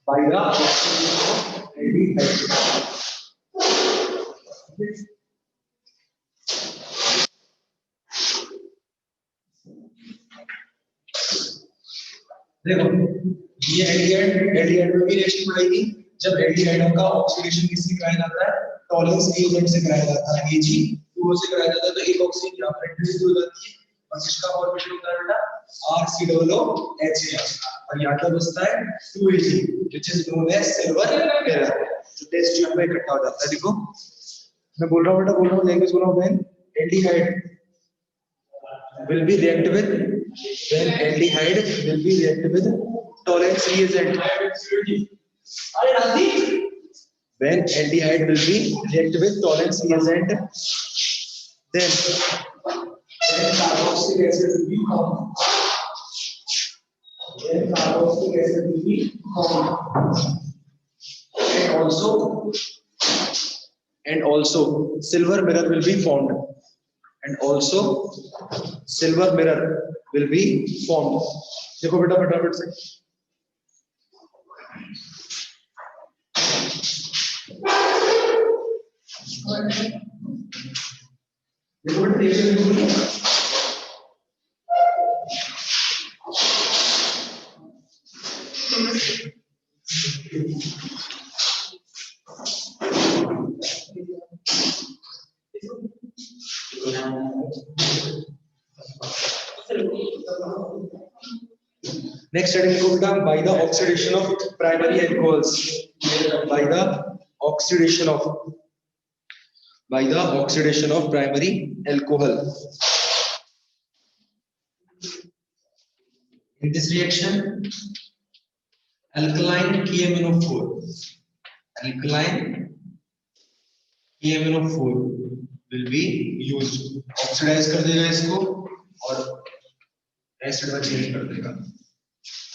by the oxidation of aldehyde. देखो ये aldehyde में भी रिएक्शन बढ़ेगी जब एल्डिहाइड का ऑक्सीडेशन किससे कराया जाता है, टॉलेंस रिएजेंट से कराया जाता है, Ag2O से कराया जाता है, तो एक ऑक्सीजन यहां पर इंट्रोड्यूस हो जाती है और इसका फॉर्मेशन होता है बेटा RCOOHAR और यहां क्या बचता है 2Ag which is known as silver mirror, जो टेस्ट ट्यूब में इकट्ठा हो जाता है। देखो मैं बोल रहा हूं बेटा, बोल रहा हूं लैंग्वेज बोल रहा हूं, when aldehyde will be react with when aldehyde will be react with tolerance reagent when aldehyde will be react with tolerance reagent then carboxylic acid will be formed, and also silver mirror will be formed, silver mirror will be formed। देखो बेटा फटाफट से देखो बेटा reaction देखो Next study will come by the oxidation of primary alcohols. By the oxidation of primary alcohol. In this reaction, alkaline KMnO4 will be used. Oxidize कर देगा इसको और एसिड में चेंज कर देगा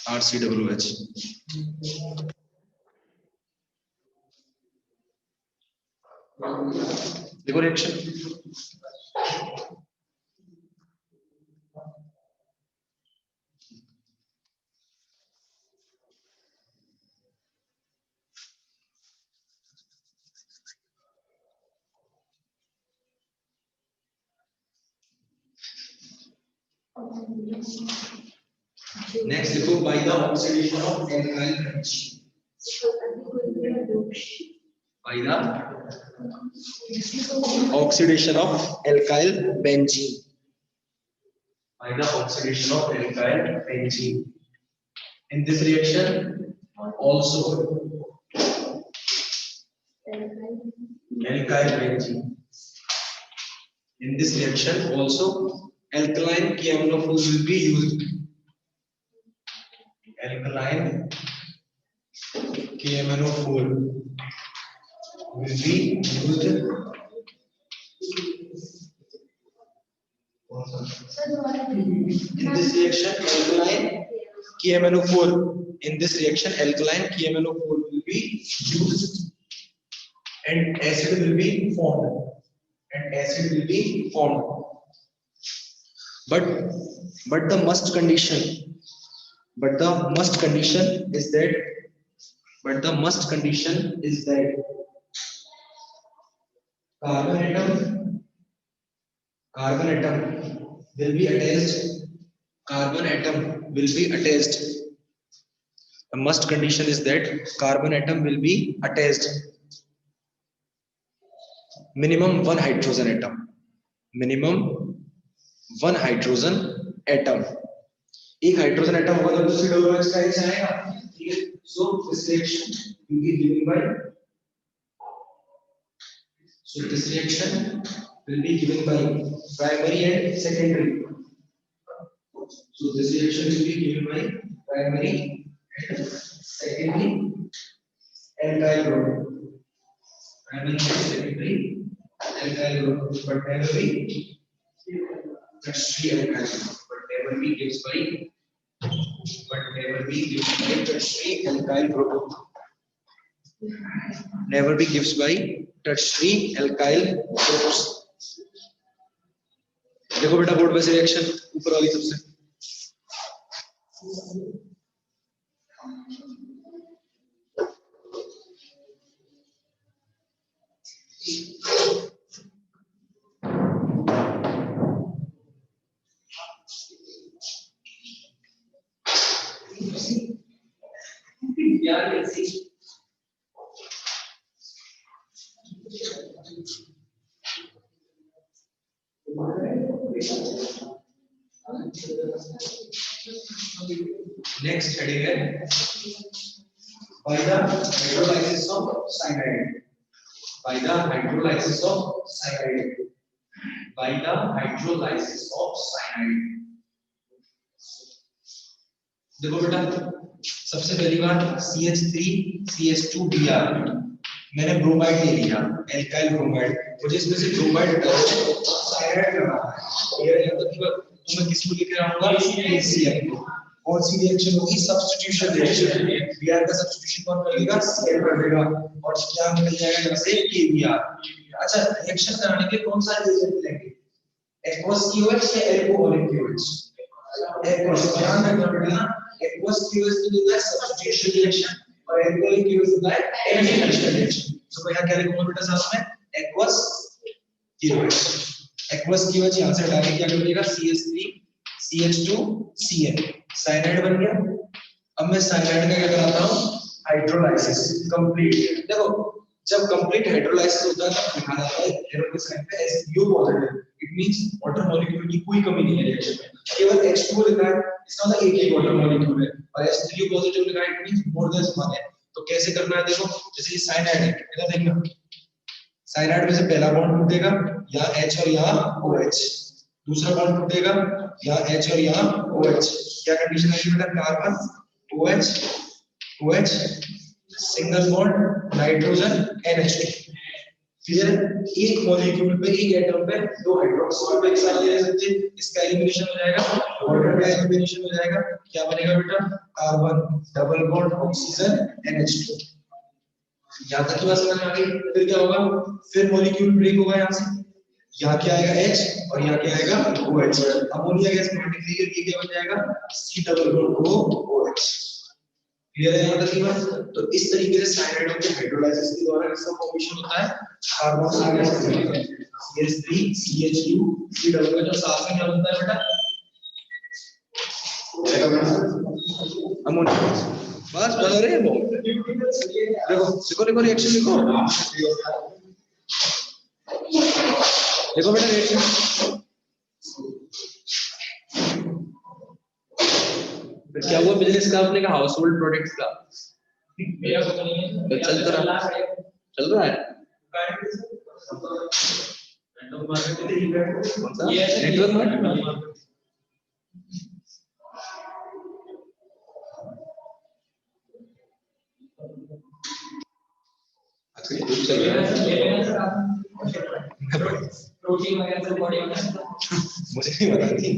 RCOOH। देखो रिएक्शन नेक्स्ट देखो by the oxidation of alkyl benzene, by the oxidation of alkyl benzene, in this reaction also alkyl benzene, in this reaction also alkaline KMnO4 will be used, alkaline KMnO4 will be used in this reaction alkaline KMnO4 will be used and acid will be formed, but the must condition is that carbon atom will be attached. The must condition is that carbon atom will be attached. Minimum one hydrogen atom. एक hydrogen atom होगा तो COOH का एक आएगा, ठीक है। So this reaction will be given by primary and secondary. So this reaction will be given by primary and secondary alkyl group. Primary and secondary alkyl group, but never be tertiary alkyl group. But never be gives by tertiary alkyl group. Never be gives by tertiary alkyl groups. देखो बेटा board पे से reaction ऊपर वाली सबसे next heading है by the hydrolysis of cyanide. By the hydrolysis of cyanide. By the hydrolysis of cyanide. देखो बेटा, सबसे पहली बात CH3CH2Br मैंने ब्रोमाइड ले लिया, एल्काइल ब्रोमाइड, मुझे इसमें से ब्रोमाइड हटाना है, साइनाइड करना है। ये याद रखिएगा, तो मैं किसको लेके आऊंगा? HCl को। कौन सी रिएक्शन होगी? Substitution reaction. Br का सब्स्टिट्यूशन कौन कर लेगा? Cl कर देगा, और क्या निकल जाएगा यहाँ से? KBr। अच्छा, रिएक्शन कराने के लिए कौन सा रिएजेंट लेंगे? aqueous QH या alcoholic QH? aqueous, ध्यान रखना बेटा, aqueous QH तो होता है सब्स्टिट्यूशन रिएक्शन और alcoholic QH होता है एलिमिनेशन रिएक्शन। तो यहाँ क्या लिखूंगा बेटा साथ में? aqueous QH। aqueous QH यहाँ से हटा के क्या कर देगा? CH3CH2Cl, साइनाइड बन गया। अब मैं साइनाइड का क्या कराता हूँ? Hydrolysis complete. देखो, जब कंप्लीट हाइड्रोलाइसिस होता है तब लिखा जाता है एरो के साइन पे SU positive. It means water molecule की कोई कमी नहीं है रिएक्शन में, केवल H2O लिखा है, इसका मतलब एक ही वाटर मॉलिक्यूल है, और S3O पॉजिटिव लिखा है, it means more than one है। तो कैसे करना है? देखो, जैसे ये साइनाइड है, इधर देखना, साइनाइड में से पहला बॉन्ड टूटेगा, यहाँ H और यहाँ OH, दूसरा बॉन्ड टूटेगा, यहाँ H और यहाँ OH। क्या कंडीशन आएगी बेटा? Carbon OH OH single bond nitrogen NH2। फिर एक मॉलिक्यूल पे, एक एटम पे दो हाइड्रोक्सिल एक साथ ले सकते हैं, इसका एलिमिनेशन हो जाएगा, वाटर का एलिमिनेशन हो जाएगा। क्या बनेगा बेटा? Carbon double bond oxygen NH2। यहाँ तक की बात समझ में आ गई? फिर क्या होगा? फिर मॉलिक्यूल ब्रेक होगा, यहाँ से यहाँ क्या आएगा? H और यहाँ क्या आएगा? OH। अमोनिया गैस मल्टीप्लाई करके क्या बन जाएगा? C double bond OH। Clear है यहाँ तक की बात? तो इस तरीके से साइनाइड के हाइड्रोलाइसिस के द्वारा इसका फॉर्मेशन होता है कार्बन CH3CH2 C डबल का, जो साथ में क्या बनता है बेटा? अमोनिया। बस बता रहे हैं वो। देखो देखो रिएक्शन लिखो, देखो बेटा रिएक्शन। क्या हुआ बिजनेस का आपने का? हाउस होल्ड प्रोडक्ट्स का मेरा पता नहीं है, तो चल रहा है नेटवर्क मार्केट। चल रहा है प्रोटीन वगैरह सब बॉडी में, मुझे नहीं पता थी।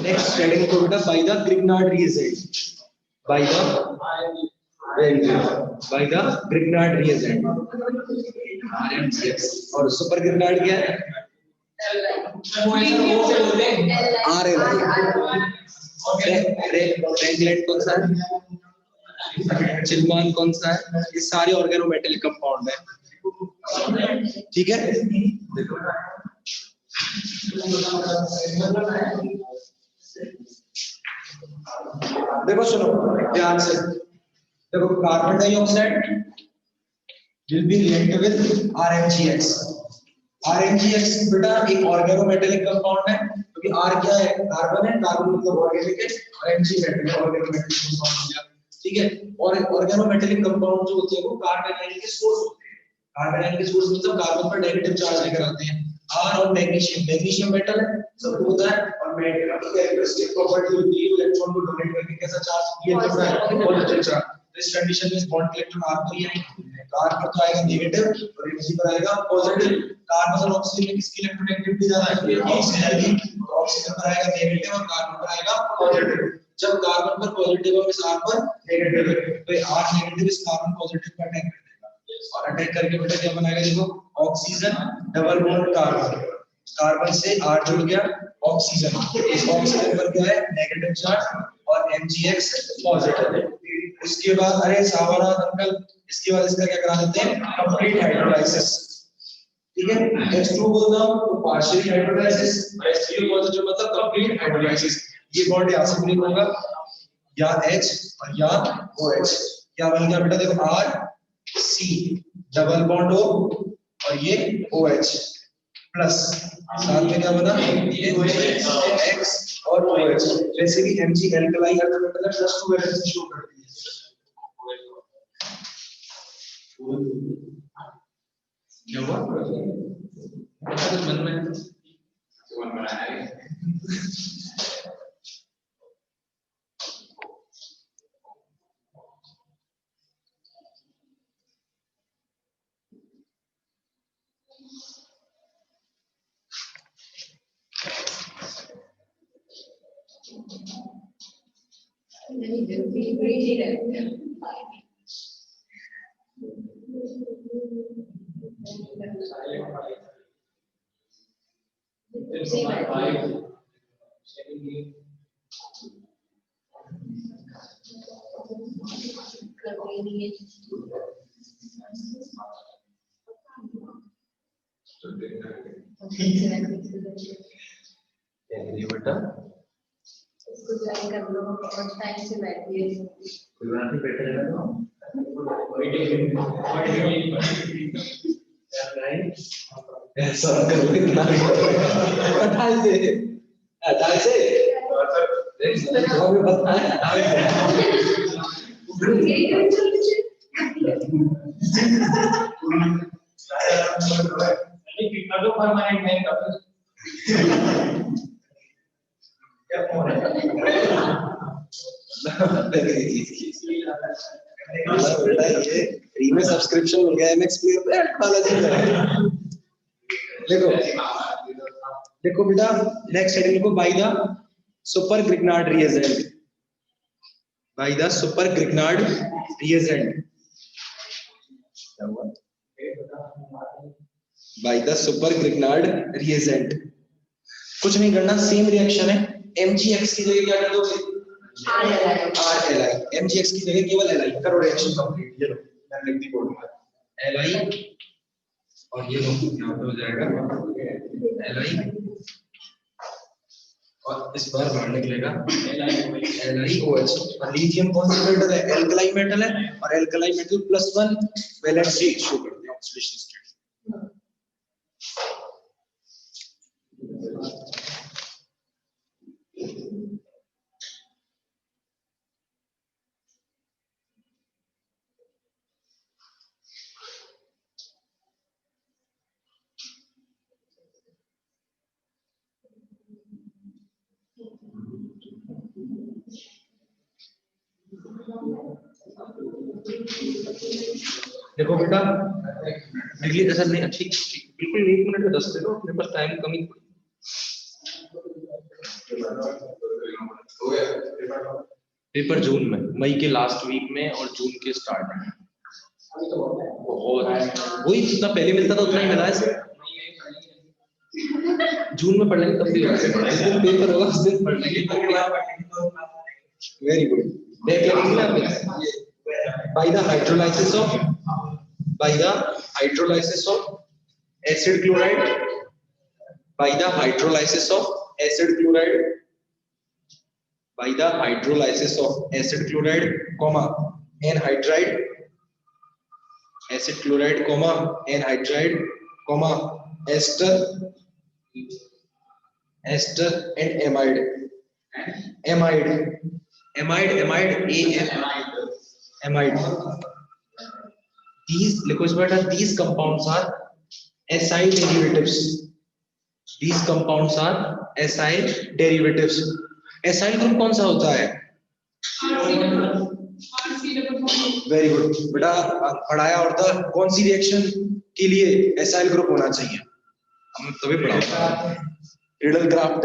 नेक्स्ट हेडिंग को बेटा by the Grignard reagent. By the Grignard reagent RMGX। और सुपर ग्रिग्नार्ड क्या है? RLI। फ्रैंकलाइट कौन सा है? चिलमान कौन सा है? ये सारे ऑर्गेनोमेटेलिक कंपाउंड है, ठीक है। देखो सुनो ध्यान से, देखो carbon dioxide will be reacted with RMGX। RMGX बेटा एक ऑर्गेनोमेटेलिक कंपाउंड है, क्योंकि R क्या है? कार्बन है, कार्बन मतलब ऑर्गेनिक है, और Mg मेटल है, ऑर्गेनोमेटेलिक कंपाउंड हो गया, ठीक है। और ऑर्गेनोमेटेलिक कंपाउंड जो होते हैं वो कार्बन आयन के सोर्स होते हैं। कार्बन आयन के सोर्स मतलब कार्बन पर नेगेटिव चार्ज लेकर आते हैं। R और मैग्नीशियम मेटल है, सब होता है, और मेटल की कैरेक्टरिस्टिक प्रॉपर्टी होती है इलेक्ट्रॉन को डोनेट करके कैसा चार्ज क्रिएट करता है? Positive charge. इस कंडीशन में बॉन्ड इलेक्ट्रॉन R पर ही आएंगे, R पर तो आएगा नेगेटिव और Mg पर आएगा पॉजिटिव। कार्बन और ऑक्सीजन में किसकी इलेक्ट्रोनेगेटिविटी ज्यादा है? ऑक्सीजन की। ऑक्सीजन पर आएगा नेगेटिव और कार्बन पर आएगा पॉजिटिव। जब कार्बन पर पॉजिटिव और इस R पर नेगेटिव है, तो ये R नेगेटिव इस कार्बन पॉजिटिव पर अटैक कर देगा, और अटैक करके बेटा क्या बनाएगा? देखो oxygen double bond carbon, carbon से R जुड़ गया ऑक्सीजन, इस ऑक्सीजन पर क्या है? नेगेटिव चार्ज, और MgX पॉजिटिव है। उसके बाद अरे सावरान अंकल, इसके बाद इसका क्या करा देते हैं, कंप्लीट हाइड्रोलाइसिस। ठीक है, H2 बोलता हूं तो पार्शियल हाइड्रोलाइसिस, H3O पॉजिटिव मतलब कंप्लीट हाइड्रोलाइसिस। ये बॉन्ड यहां से ब्रेक होगा, या H और या OH, क्या बन गया बेटा, देखो R C double bond O और ये OH प्लस साथ में क्या बना, ये X और OH। वैसे भी Mg एल्कलाइन अर्थ मेटल है, +2 वैलेंसी शो करती है। क्या हुआ कुछ मन में बेटा इसको ज्वाइन कर लो और टाइम से बैठिए, कोई बात नहीं, बैठे रहना तो ऐसा कर इतना हटाल से हमें बताया बेटा ये फ्री में सब्सक्रिप्शन मिल गया MX Player पे, देखो देखो बेटा नेक्स्ट हेडिंग लिखो, by the super Grignard reagent, by the super Grignard reagent, क्या हुआ, by the super Grignard reagent. कुछ नहीं करना, सेम रिएक्शन है, MgX की जगह क्या कर दोगे, RLi, MgX की जगह केवल Li करो, रिएक्शन कंप्लीट। ये लो मैं लिख दी बोर्ड पर Li और ये लो यहाँ पे हो जाएगा Li और इस बार बाहर निकलेगा LiOH। और लिथियम कौन सा मेटल है, एल्कलाइन मेटल है, और एल्कलाइन मेटल +1 वैलेंसी शो करते हैं ऑक्सीडेशन स्टेट। देखो बेटा डिग्री ऐसा नहीं, अच्छी बिल्कुल 1 मिनट में 10 दे दो, अपने पास टाइम कमी। पेपर जून में, मई के लास्ट वीक में और जून के स्टार्ट में। बहुत वही जितना पहले मिलता था उतना ही मिला है सर। जून में पढ़ लेंगे तब भी जिस दिन पेपर होगा उस दिन पढ़ लेंगे। Very good. देख लेंगे by the hydrolysis of acid chloride, by the hydrolysis of acid chloride, by the hydrolysis of acid chloride comma anhydride, acid chloride comma anhydride comma ester and amide amide. These liquids, these compounds are acyl derivatives. These compounds are acyl derivatives. acyl group कौन सा होता है, very good बेटा पढ़ाया, और था कौन सी reaction के लिए acyl ग्रुप होना चाहिए, हमने तभी पढ़ा रिडल क्राफ्ट।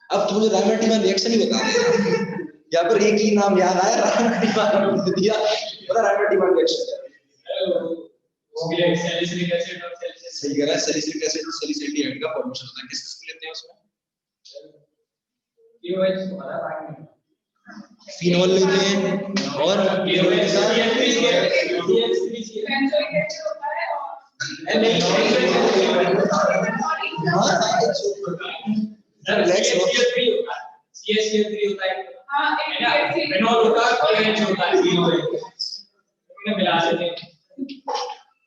अब तुम मुझे रायमर्टिमन रिएक्शन ही बता दे, यहाँ पर एक ही नाम याद आया, रायमर्टिमन दिया, पता रायमर्टिमन रिएक्शन सही कह रहा है, सैलिसिलिक एसिड और सैलिसिलिक एल्डिहाइड का फॉर्मेशन होता है, किस किस को लेते हैं उसमें, फिनॉल लेते हैं और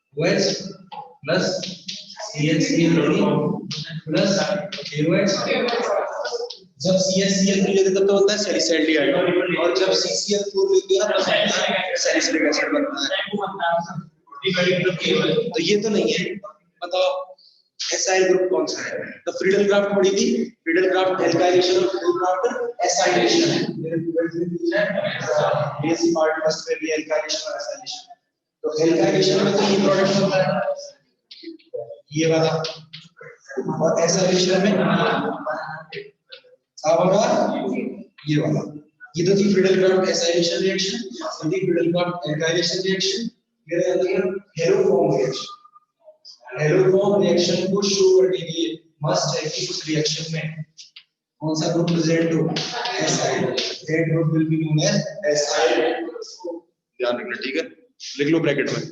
प्लस प्लस जब CHCl3 लेते तब तो होता है सैलिसाइलिक एसिड और जब CCl4 लेते हैं तब सैलिसिलिक एसिड बनता है। तो ये तो नहीं है, बताओ एसाइल ग्रुप कौन सा है? तो फ्रीडल क्राफ्ट पढ़ी थी, फ्रीडल क्राफ्ट एल्काइलेशन और फ्रीडल क्राफ्ट एसाइलेशन है। बेसिक पार्ट फर्स्ट में भी एल्काइलेशन और एसाइलेशन। तो एल्काइलेशन में तो ये प्रोडक्ट होता है ये वाला, और एसाइलेशन में होगा ये वाला। ये तो थी फ्रीडल क्राफ्ट एसाइलेशन रिएक्शन, तो थी फ्रीडल क्राफ्ट एल्काइलेशन रिएक्शन। ये आती है हेलोफॉर्म रिएक्शन। हेलोफॉर्म रिएक्शन को शो करने के लिए मस्ट है कि उस रिएक्शन में कौन सा ग्रुप प्रेजेंट हो? Acyl. That group will be known as acyl. ध्यान रखना, ठीक है, लिख लो ब्रैकेट में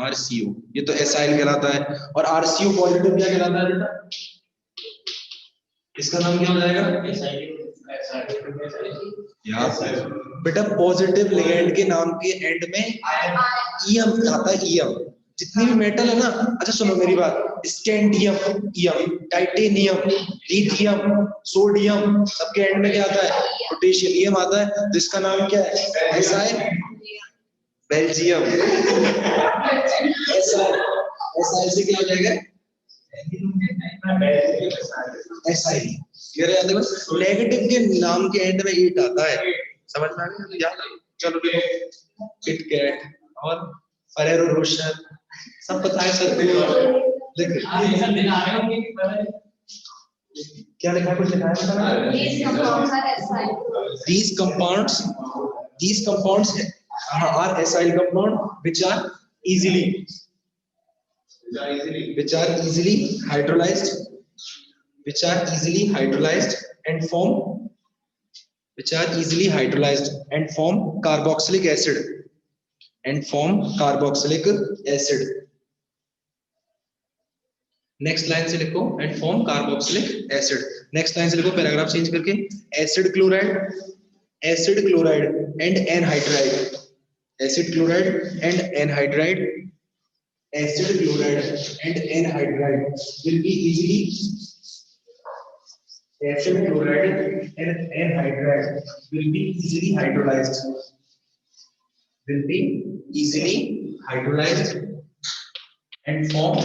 RCO। ये तो एसाइल कहलाता है। और RCO पॉजिटिव क्या कहलाता है बेटा? इसका नाम क्या हो जाएगा? बेटा पॉजिटिव लिगेंड के नाम के एंड में ईएम आता है। ईएम जितनी भी मेटल है ना, अच्छा सुनो मेरी बात, scandium, EM, titanium, lithium, sodium, सबके एंड में क्या आता है? पोटेशियम, ईएम आता है। तो इसका नाम क्या है? एसाइल। बेल्जियम। एसाइल से क्या हो जाएगा? एसाइल। क्लियर है? देखो नेगेटिव के नाम के एंड में ईट आता है, समझ में आ गया? याद चलो देखो, किटकैट और फरेरो रोशर सब पता है सर। देखो क्या लिखा है, कुछ लिखा है? these compounds are acyl compound which are easily hydrolyzed and form carboxylic acid next line से लिखो and form carboxylic acid. Next line से लिखो पैराग्राफ चेंज करके, acid chloride and anhydride, acid chloride and anhydride will be easily hydrolyzed and form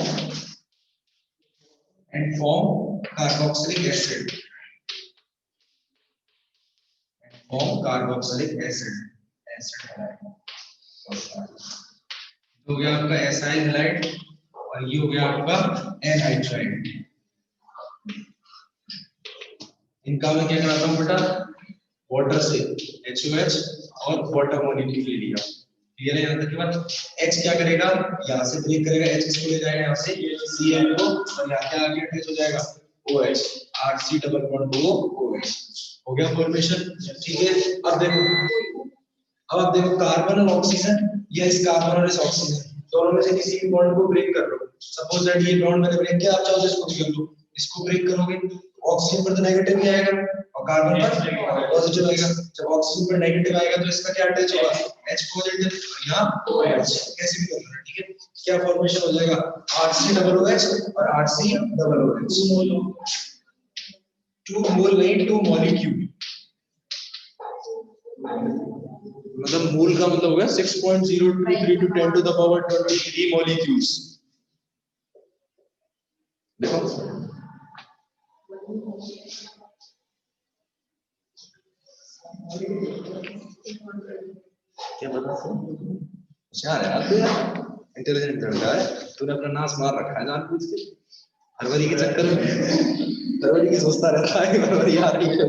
carboxylic acid हो गया आपका acyl halide और ये हो गया आपका एनहाइड्राइड। इनका मैं क्या कराता हूँ बेटा? वाटर से HOH और वाटर मॉलिक्यूल ले लिया। क्लियर है? यहाँ तक के बाद H क्या करेगा? यहाँ से ब्रेक करेगा, H किसको ले जाएगा? यहाँ से Cl को, और यहाँ क्या आगे अटैच हो जाएगा? OH, RC double bond OH। हो गया फॉर्मेशन, ठीक है। अब देखो कार्बन और ऑक्सीजन, या इस कार्बन और इस ऑक्सीजन दोनों में से किसी भी बॉन्ड को ब्रेक कर लो। सपोज दैट ये बॉन्ड मैंने ब्रेक किया, आप चाहो इसको कर दो। इसको ब्रेक करोगे ऑक्सीजन पर तो नेगेटिव ही आएगा और कार्बन पर पॉजिटिव आएगा। जब ऑक्सीजन पर नेगेटिव आएगा तो इसका क्या अटैच होगा? H पॉजिटिव, यहाँ OH। कैसे भी कर लो, ठीक है। क्या फॉर्मेशन हो जाएगा? RC=OH और RC=OH। 2 मोल नहीं, 2 मॉलिक्यूल। मतलब मोल का मतलब होगा 6.023 to 10 to the power 23 molecules। देखो क्या बता होशियार है यार, इंटेलिजेंट लड़का है। तूने अपना नाश मार रखा है जानबूझ के, फरवरी के चक्कर में। फरवरी की सोचता रहता है, फरवरी आ रही है।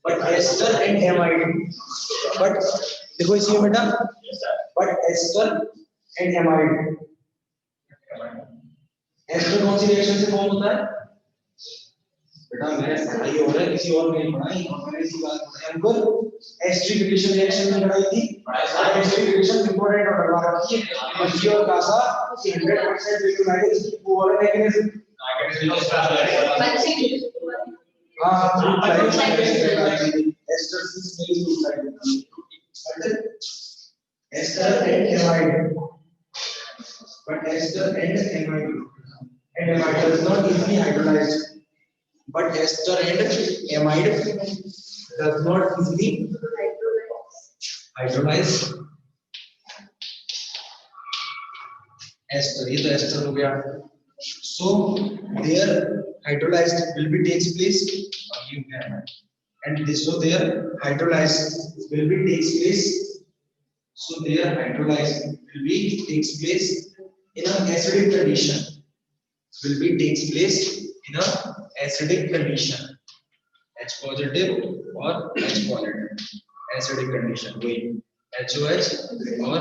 but ester and amide, but देखो इसमें बेटा but ester and amide, ester कौन सी रिएक्शन से फॉर्म होता है बेटा, मेरे पढ़ाई हो रहा है किसी और में पढ़ाई, और मैंने इसी बात को एस्टरिफिकेशन रिएक्शन में पढ़ाई थी। एस्टरिफिकेशन इंपॉर्टेंट ऑर्डर वाला की मर्जी और कासा 100% यूनाइटेड ओवर मैकेनिज्म हां ester smell suicide ester and amide, but ester and amide does not easily hydrolyze, but ester and amide does not easily hydrolyze ester, ये तो ester हो गया, so their hydrolyzed will be takes place and this, so their hydrolyzed will be takes place, so their hydrolyzed will be takes place in an acidic condition, will be takes place in a acidic condition, H positive or H positive acidic condition, वही HOH और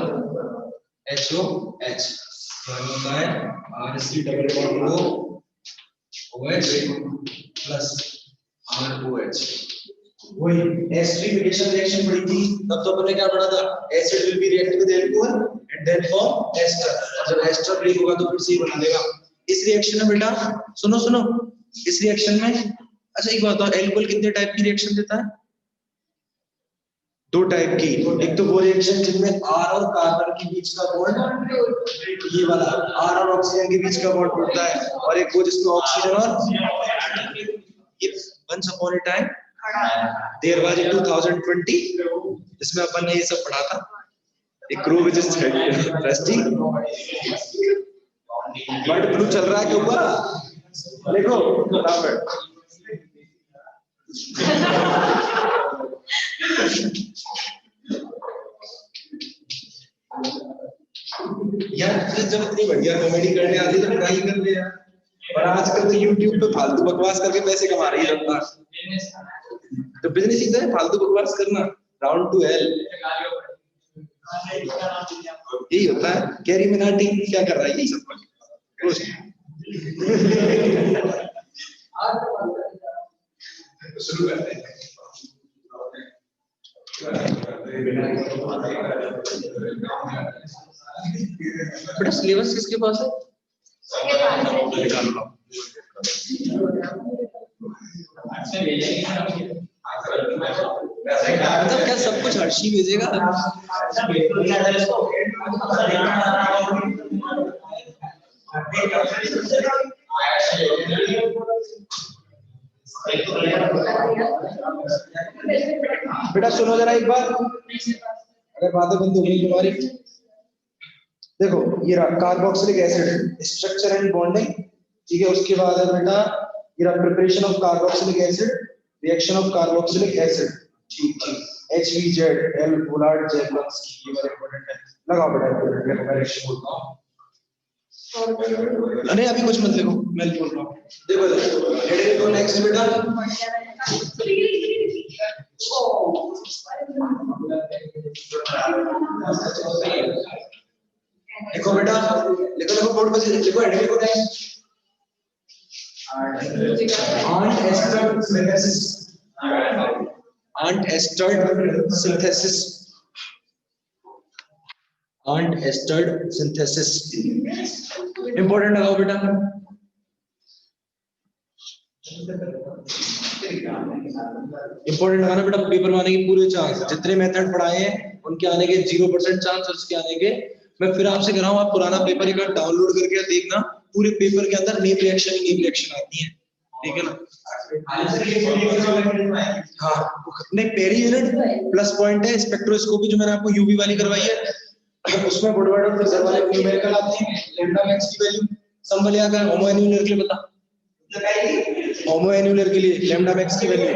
HOH होता है RC double bond O OH plus ROH, वही esterification reaction पढ़ी थी तब तो अपने क्या पढ़ा था, acid will be react with alcohol and then form ester, जब एस्टर ब्रेक होगा तो फिर से ही बना देगा। इस रिएक्शन में बेटा सुनो सुनो, इस रिएक्शन में अच्छा एक बात बताओ, एल्कोहल कितने टाइप की रिएक्शन देता है? दो टाइप की, एक तो वो रिएक्शन जिसमें R और कार्बन के बीच का बॉन्ड, ये वाला R और ऑक्सीजन के बीच का बॉन्ड टूटता है, और एक वो जिसमें ऑक्सीजन और once upon a time there was in 2020 जिसमें अपन ने ये सब पढ़ा था, एक crew which is rusty bird blue चल रहा है, क्यों ऊपर देखो बराबर यार जब इतनी बढ़िया कॉमेडी करने आती तो ट्राई कर ले यार, पर आजकल तो YouTube पे फालतू बकवास करके पैसे कमा रही है जनता, तो बिजनेस ही तो है फालतू बकवास करना, राउंड टू हेल यही होता है। कैरी मिनाटी क्या कर रहा है, यही सब कुछ शुरू करते हैं। बेटा सिलेबस किसके पास है? मतलब क्या सब कुछ हर्षी भेजेगा? बेटा सुनो जरा एक बार, अगर बातें बंद हो गई तुम्हारी, देखो ये carboxylic acid structure and bonding, ठीक है, उसके बाद है बेटा ये preparation of carboxylic acid, reaction of carboxylic acid, ठीक ठीक, HVZ एल बुलार्ड जैकब्सकी, ये वाला इंपॉर्टेंट है, लगाओ बेटा इंपॉर्टेंट है, मैं रिएक्शन बोलता हूं, नहीं अभी कुछ मत लिखो, मैं बोल रहा हूं, देखो देखो नेक्स्ट बेटा लिखो बेटा, लिखो लिखो बोर्ड पे लिखो, हेडिंग लिखो next, aunt ester synthesis, aunt ester synthesis, aunt ester synthesis important लगाओ बेटा, इंपॉर्टेंट लगाना बेटा, पेपर में आने के पूरे चांस, जितने मेथड पढ़ाए हैं उनके आने के 0% चांस, और उसके आने के मैं फिर आपसे कह रहा हूँ, आप पुराना पेपर एक बार डाउनलोड करके देखना, पूरे पेपर के अंदर नेम रिएक्शन आती है, ठीक है ना? हाँ नहीं, पहली यूनिट प्लस पॉइंट है, स्पेक्ट्रोस्कोपी जो मैंने आपको यूवी वाली करवाई है उसमें वुडवर्ड और फ्रेजर वाले न्यूमेरिकल आते हैं, लैम्डा मैक्स की वैल्यू, सम वाले आ गए, होमोएन्यूमरिकल बता होमोएन्युलर के लिए लैम्डा मैक्स की value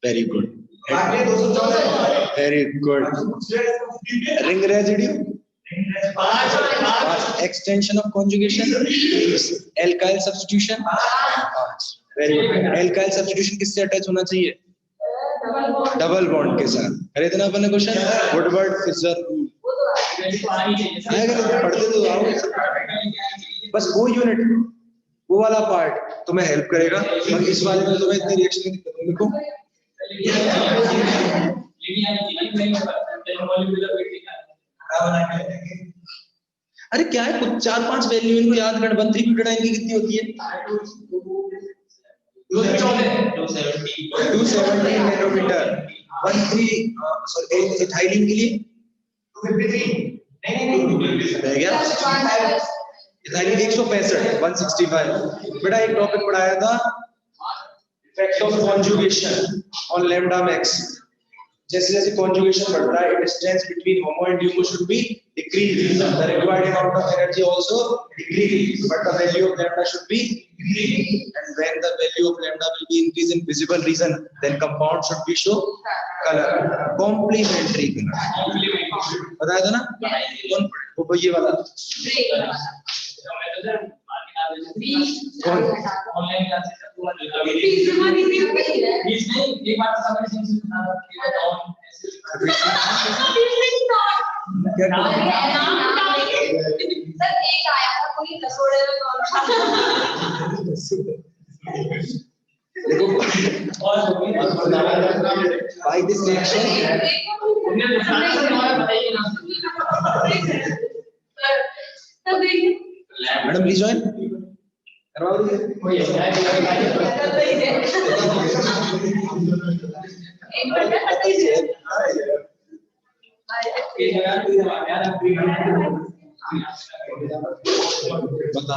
very good, very good. Ring residue, extension of conjugation, alkyl substitution, very good. Alkyl substitution किससे अटैच होना चाहिए? डबल बॉन्ड के साथ। करे थे ना अपन ने क्वेश्चन, वुडवर्ड फिशर रूल। पढ़ते तो आओ, बस वो यूनिट, वो वाला पार्ट तुम्हें हेल्प करेगा। और इस वाले में तुम्हें इतनी रिएक्शन की दिक्कत होगी। देखो अरे क्या है, कुछ 4-5 वैल्यू इनको याद कर। 1,3 ब्यूटाडाइन की कितनी होती है? 270 नैनोमीटर। 13 सॉरी इथाइलिन के लिए 253 रह गया। इथाइलिन 165 165। बेटा एक टॉपिक पढ़ाया था, effect of conjugation on lambda max. जैसे जैसे कॉन्जुगेशन बढ़ता है, distance between homo and leuco should be decrease, the required amount of energy also decrease, but the value of lambda should be increase, and when the value of lambda will be increased in visible region, then compound should be show color, complementary color। बताया था ना? कौन वो ये वाला कौन online classes एक आया था कोई रसोड़े में कौन देखो by this reaction madam please join करवा दीजिए। बता